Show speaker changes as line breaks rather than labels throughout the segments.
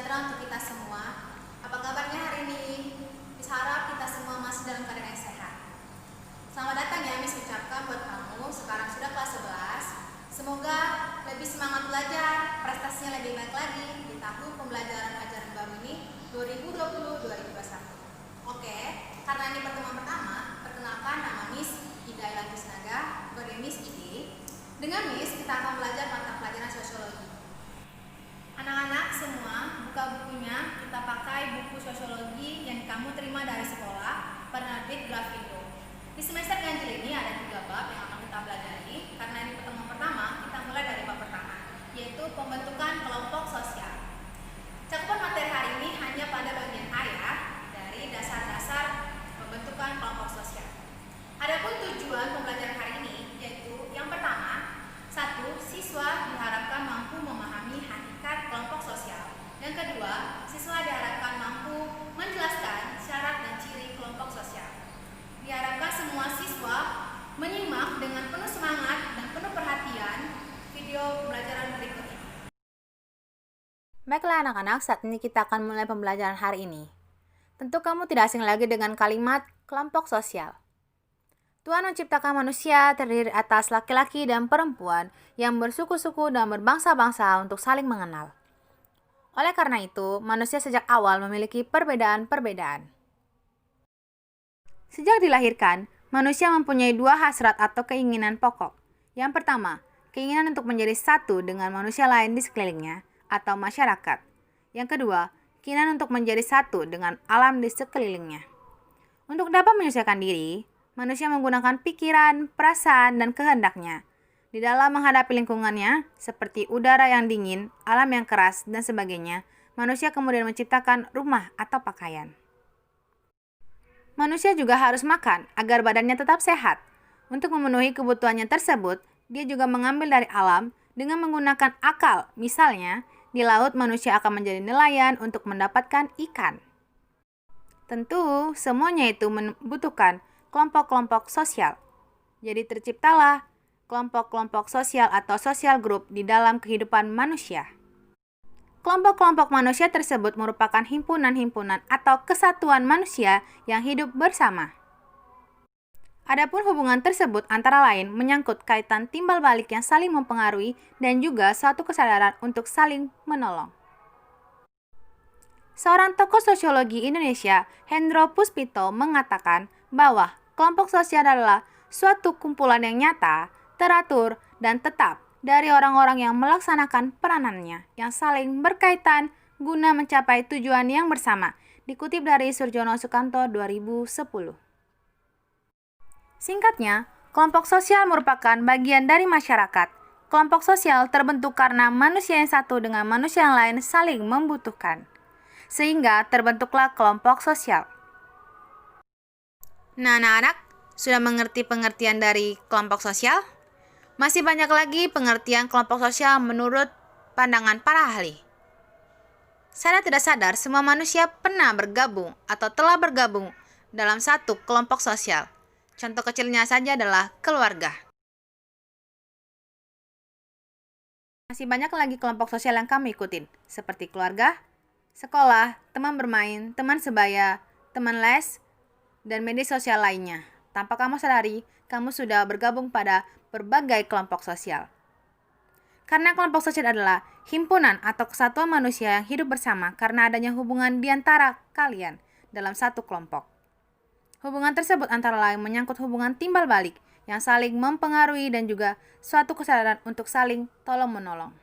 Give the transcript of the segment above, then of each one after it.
sejahtera untuk kita semua. Apa kabarnya hari ini? Miss harap kita semua masih dalam keadaan yang sehat. Selamat datang ya Miss ucapkan buat kamu, sekarang sudah kelas 11. Semoga lebih semangat belajar, prestasinya lebih baik lagi di tahun pembelajaran ajaran baru ini 2020-2021. Oke, karena ini pertemuan pertama, perkenalkan nama Miss Ida Ilagis Naga, sebagai Miss Ide. Dengan Miss kita akan belajar mata pelajaran sosiologi. Anak-anak semua, buka bukunya, kita pakai buku sosiologi yang kamu terima dari sekolah, penerbit Grafindo. Di semester ganjil ini ada 3 bab yang akan kita pelajari. Karena ini pertemuan pertama, kita mulai dari bab pertama, yaitu pembentukan kelompok sosial. Cakupan materi hari ini hanya pada bagian A ya, dari dasar-dasar pembentukan kelompok sosial. Adapun tujuan pembelajaran hari ini, yaitu yang pertama, 1. Siswa diharapkan mampu memahami hakikat kelompok sosial. Yang kedua, siswa diharapkan mampu menjelaskan syarat dan ciri kelompok sosial. Diharapkan semua siswa menyimak dengan penuh semangat dan penuh perhatian video pembelajaran berikut ini.
Baiklah anak-anak, saat ini kita akan mulai pembelajaran hari ini. Tentu kamu tidak asing lagi dengan kalimat kelompok sosial. Tuhan menciptakan manusia terdiri atas laki-laki dan perempuan yang bersuku-suku dan berbangsa-bangsa untuk saling mengenal. Oleh karena itu, manusia sejak awal memiliki perbedaan-perbedaan. Sejak dilahirkan, manusia mempunyai 2 hasrat atau keinginan pokok. Yang pertama, keinginan untuk menjadi satu dengan manusia lain di sekelilingnya atau masyarakat. Yang kedua, keinginan untuk menjadi satu dengan alam di sekelilingnya. Untuk dapat menyelesaikan diri, manusia menggunakan pikiran, perasaan, dan kehendaknya di dalam menghadapi lingkungannya, seperti udara yang dingin, alam yang keras, dan sebagainya. Manusia kemudian menciptakan rumah atau pakaian. Manusia juga harus makan agar badannya tetap sehat. Untuk memenuhi kebutuhannya tersebut, dia juga mengambil dari alam dengan menggunakan akal. Misalnya, di laut manusia akan menjadi nelayan untuk mendapatkan ikan. Tentu, semuanya itu membutuhkan kelompok-kelompok sosial. Jadi terciptalah kelompok-kelompok sosial atau social group di dalam kehidupan manusia. Kelompok-kelompok manusia tersebut merupakan himpunan-himpunan atau kesatuan manusia yang hidup bersama. Adapun hubungan tersebut antara lain menyangkut kaitan timbal balik yang saling mempengaruhi dan juga suatu kesadaran untuk saling menolong. Seorang tokoh sosiologi Indonesia, Hendro Puspito, mengatakan bahwa kelompok sosial adalah suatu kumpulan yang nyata, teratur, dan tetap dari orang-orang yang melaksanakan peranannya yang saling berkaitan guna mencapai tujuan yang bersama. Dikutip dari Surjono Sukanto 2010. Singkatnya, kelompok sosial merupakan bagian dari masyarakat. Kelompok sosial terbentuk karena manusia yang satu dengan manusia yang lain saling membutuhkan, sehingga terbentuklah kelompok sosial. Nah, anak-anak, sudah mengerti pengertian dari kelompok sosial? Masih banyak lagi pengertian kelompok sosial menurut pandangan para ahli. Sadar tidak sadar, semua manusia pernah bergabung atau telah bergabung dalam satu kelompok sosial. Contoh kecilnya saja adalah keluarga. Masih banyak lagi kelompok sosial yang kamu ikutin, seperti keluarga, sekolah, teman bermain, teman sebaya, teman les, dan media sosial lainnya. Tanpa kamu sadari, kamu sudah bergabung pada berbagai kelompok sosial. Karena kelompok sosial adalah himpunan atau kesatuan manusia yang hidup bersama karena adanya hubungan di antara kalian dalam satu kelompok. Hubungan tersebut antara lain menyangkut hubungan timbal balik yang saling mempengaruhi dan juga suatu kesadaran untuk saling tolong-menolong.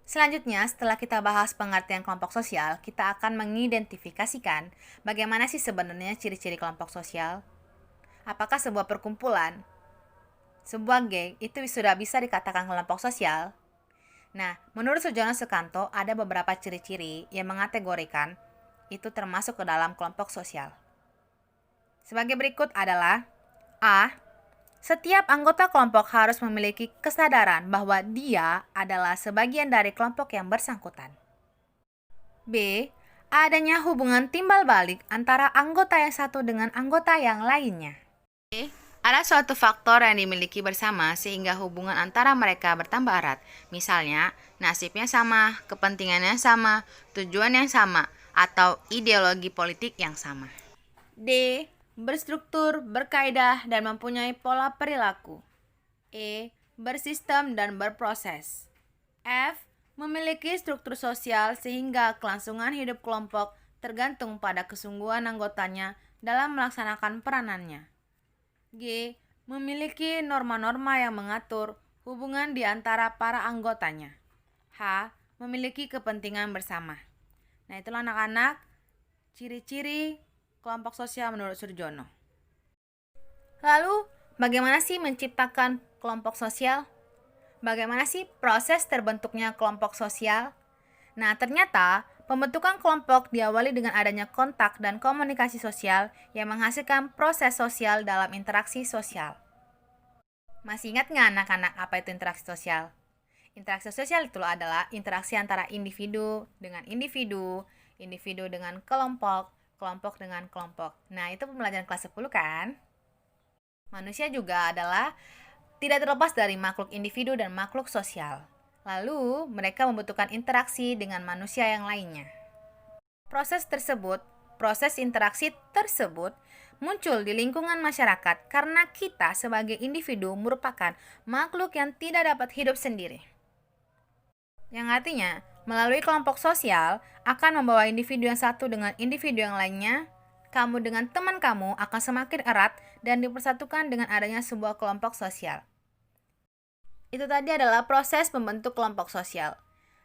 Selanjutnya, setelah kita bahas pengertian kelompok sosial, kita akan mengidentifikasikan bagaimana sih sebenarnya ciri-ciri kelompok sosial. Apakah sebuah perkumpulan, sebuah geng, itu sudah bisa dikatakan kelompok sosial? Nah, menurut Surjono Sukanto, ada beberapa ciri-ciri yang mengategorikan itu termasuk ke dalam kelompok sosial. Sebagai berikut adalah A. Setiap anggota kelompok harus memiliki kesadaran bahwa dia adalah sebagian dari kelompok yang bersangkutan. B. Adanya hubungan timbal balik antara anggota yang satu dengan anggota yang lainnya. C. Ada suatu faktor yang dimiliki bersama sehingga hubungan antara mereka bertambah erat. Misalnya, nasibnya sama, kepentingannya sama, tujuan yang sama, atau ideologi politik yang sama. D. Berstruktur, berkaidah, dan mempunyai pola perilaku. E. Bersistem dan berproses. F. Memiliki struktur sosial sehingga kelangsungan hidup kelompok tergantung pada kesungguhan anggotanya dalam melaksanakan peranannya. G. Memiliki norma-norma yang mengatur hubungan di antara para anggotanya. H. Memiliki kepentingan bersama. Nah, itulah anak-anak ciri-ciri kelompok sosial menurut Surjono. Lalu, bagaimana sih menciptakan kelompok sosial? Bagaimana sih proses terbentuknya kelompok sosial? Nah, ternyata pembentukan kelompok diawali dengan adanya kontak dan komunikasi sosial yang menghasilkan proses sosial dalam interaksi sosial. Masih ingat nggak anak-anak apa itu interaksi sosial? Interaksi sosial itu adalah interaksi antara individu dengan individu, individu dengan kelompok, kelompok dengan kelompok. Nah, itu pembelajaran kelas 10 kan? Manusia juga adalah tidak terlepas dari makhluk individu dan makhluk sosial. Lalu, mereka membutuhkan interaksi dengan manusia yang lainnya. Proses interaksi tersebut muncul di lingkungan masyarakat karena kita sebagai individu merupakan makhluk yang tidak dapat hidup sendiri. Yang artinya, melalui kelompok sosial akan membawa individu yang satu dengan individu yang lainnya. Kamu dengan teman kamu akan semakin erat dan dipersatukan dengan adanya sebuah kelompok sosial. Itu tadi adalah proses pembentuk kelompok sosial.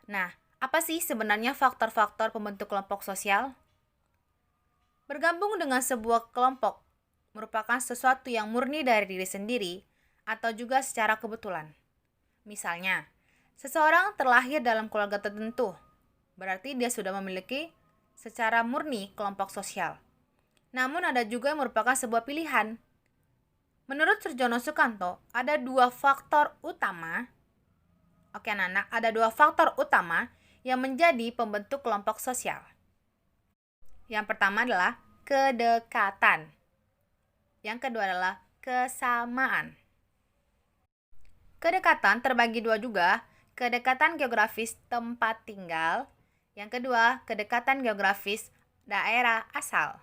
Nah, apa sih sebenarnya faktor-faktor pembentuk kelompok sosial? Bergabung dengan sebuah kelompok merupakan sesuatu yang murni dari diri sendiri atau juga secara kebetulan. Misalnya, seseorang terlahir dalam keluarga tertentu, berarti dia sudah memiliki secara murni kelompok sosial. Namun ada juga yang merupakan sebuah pilihan. Menurut Surjono Sukanto, ada dua faktor utama. Oke anak-anak, ada dua faktor utama yang menjadi pembentuk kelompok sosial. Yang pertama adalah kedekatan. Yang kedua adalah kesamaan. Kedekatan terbagi dua juga, kedekatan geografis tempat tinggal. Yang kedua, kedekatan geografis daerah asal.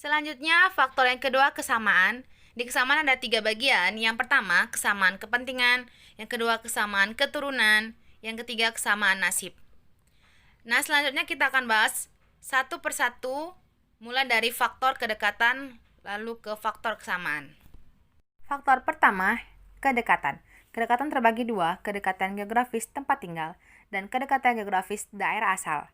Selanjutnya, faktor yang kedua kesamaan. Di kesamaan ada 3 bagian. Yang pertama, kesamaan kepentingan. Yang kedua, kesamaan keturunan. Yang ketiga, kesamaan nasib. Nah, selanjutnya kita akan bahas satu persatu, mulai dari faktor kedekatan, lalu ke faktor kesamaan. Faktor pertama, kedekatan. Kedekatan terbagi dua, kedekatan geografis tempat tinggal dan kedekatan geografis daerah asal.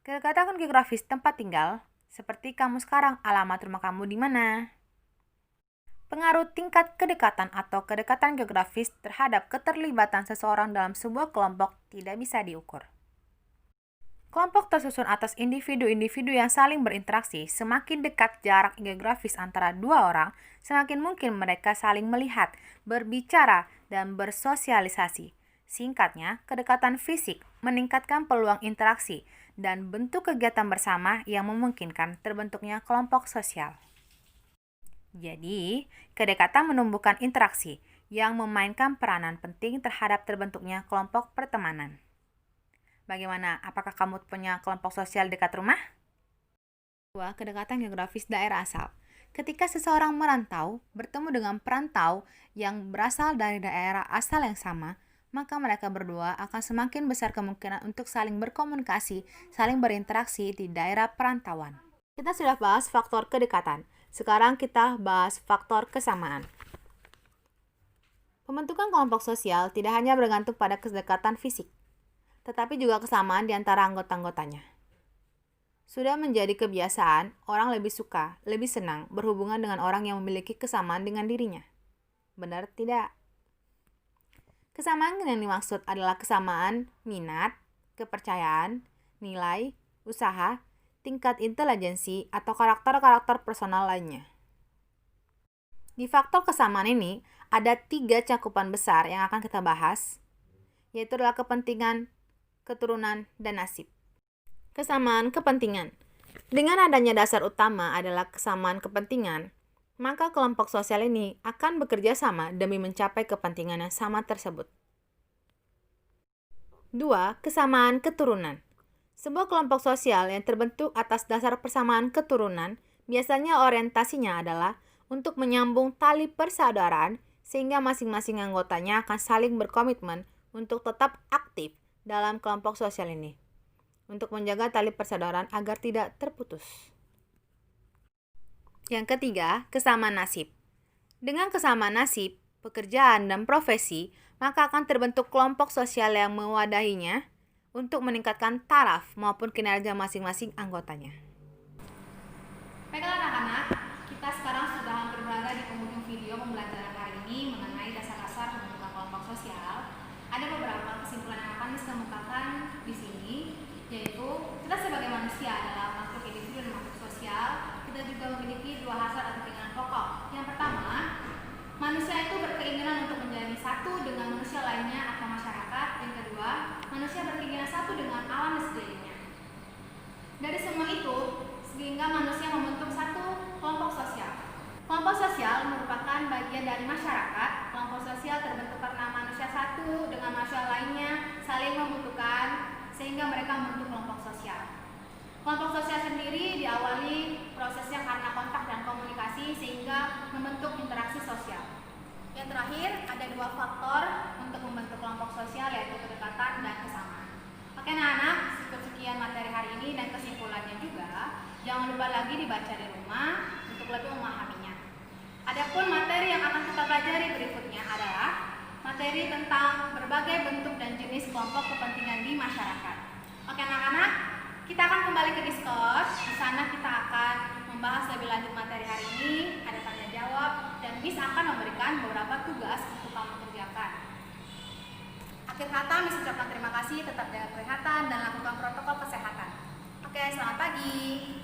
Kedekatan geografis tempat tinggal, seperti kamu sekarang, alamat rumah kamu di mana? Pengaruh tingkat kedekatan atau kedekatan geografis terhadap keterlibatan seseorang dalam sebuah kelompok tidak bisa diukur. Kelompok tersusun atas individu-individu yang saling berinteraksi. Semakin dekat jarak geografis antara dua orang, semakin mungkin mereka saling melihat, berbicara, dan bersosialisasi. Singkatnya, kedekatan fisik meningkatkan peluang interaksi dan bentuk kegiatan bersama yang memungkinkan terbentuknya kelompok sosial. Jadi, kedekatan menumbuhkan interaksi yang memainkan peranan penting terhadap terbentuknya kelompok pertemanan. Bagaimana? Apakah kamu punya kelompok sosial dekat rumah? Kedua, kedekatan geografis daerah asal. Ketika seseorang merantau, bertemu dengan perantau yang berasal dari daerah asal yang sama, maka mereka berdua akan semakin besar kemungkinan untuk saling berkomunikasi, saling berinteraksi di daerah perantauan. Kita sudah bahas faktor kedekatan. Sekarang kita bahas faktor kesamaan. Pembentukan kelompok sosial tidak hanya bergantung pada kedekatan fisik, tetapi juga kesamaan di antara anggota-anggotanya. Sudah menjadi kebiasaan, orang lebih suka, lebih senang berhubungan dengan orang yang memiliki kesamaan dengan dirinya. Benar tidak? Kesamaan yang dimaksud adalah kesamaan minat, kepercayaan, nilai, usaha, tingkat intelijensi, atau karakter-karakter personal lainnya. Di faktor kesamaan ini, ada 3 cakupan besar yang akan kita bahas, yaitu adalah kepentingan, keturunan, dan nasib. Kesamaan kepentingan. Dengan adanya dasar utama adalah kesamaan kepentingan, maka kelompok sosial ini akan bekerja sama demi mencapai kepentingan yang sama tersebut. 2. Kesamaan keturunan. Sebuah kelompok sosial yang terbentuk atas dasar persamaan keturunan biasanya orientasinya adalah untuk menyambung tali persaudaraan sehingga masing-masing anggotanya akan saling berkomitmen untuk tetap aktif dalam kelompok sosial ini untuk menjaga tali persaudaraan agar tidak terputus. Yang ketiga, kesamaan nasib. Dengan kesamaan nasib, pekerjaan, dan profesi, maka akan terbentuk kelompok sosial yang mewadahinya untuk meningkatkan taraf maupun kinerja masing-masing anggotanya.
Baiklah anak-anak, kita sekarang sudah hampir berada di penghujung video pembelajaran hari ini mengenai dasar-dasar pembentukan kelompok sosial. Ada beberapa kesimpulan yang akan kita kemukakan di sini, yaitu kita sebagai manusia adalah makhluk individu dan makhluk sosial. Kita juga memiliki dua hasrat atau keinginan pokok. Yang pertama, manusia itu berkeinginan untuk menjadi satu dengan manusia lainnya atau masyarakat. Yang kedua, manusia berkeinginan satu dengan alam dan sekelilingnya. Dari semua itu, sehingga manusia membentuk satu kelompok sosial. Kelompok sosial merupakan bagian dari masyarakat. Kelompok sosial terbentuk karena manusia satu dengan manusia lainnya saling membutuhkan sehingga mereka membentuk kelompok sosial. Kelompok sosial sendiri diawali prosesnya karena kontak dan komunikasi sehingga membentuk interaksi sosial. Yang terakhir, ada dua faktor untuk membentuk kelompok sosial, yaitu kedekatan dan kesamaan. Oke anak-anak, cukup sekian materi hari ini dan kesimpulannya juga. Jangan lupa lagi dibaca di rumah untuk lebih memahaminya. Adapun materi yang akan kita pelajari berikutnya adalah materi tentang berbagai bentuk dan jenis kelompok kepentingan di masyarakat. Oke anak-anak, kita akan kembali ke Discord. Di sana kita akan membahas lebih lanjut materi hari ini, ada tanya jawab, dan Miss akan memberikan beberapa tugas untuk kamu kerjakan. Akhir kata, Miss ucapkan terima kasih, tetap jaga kesehatan dan lakukan protokol kesehatan. Oke, selamat pagi.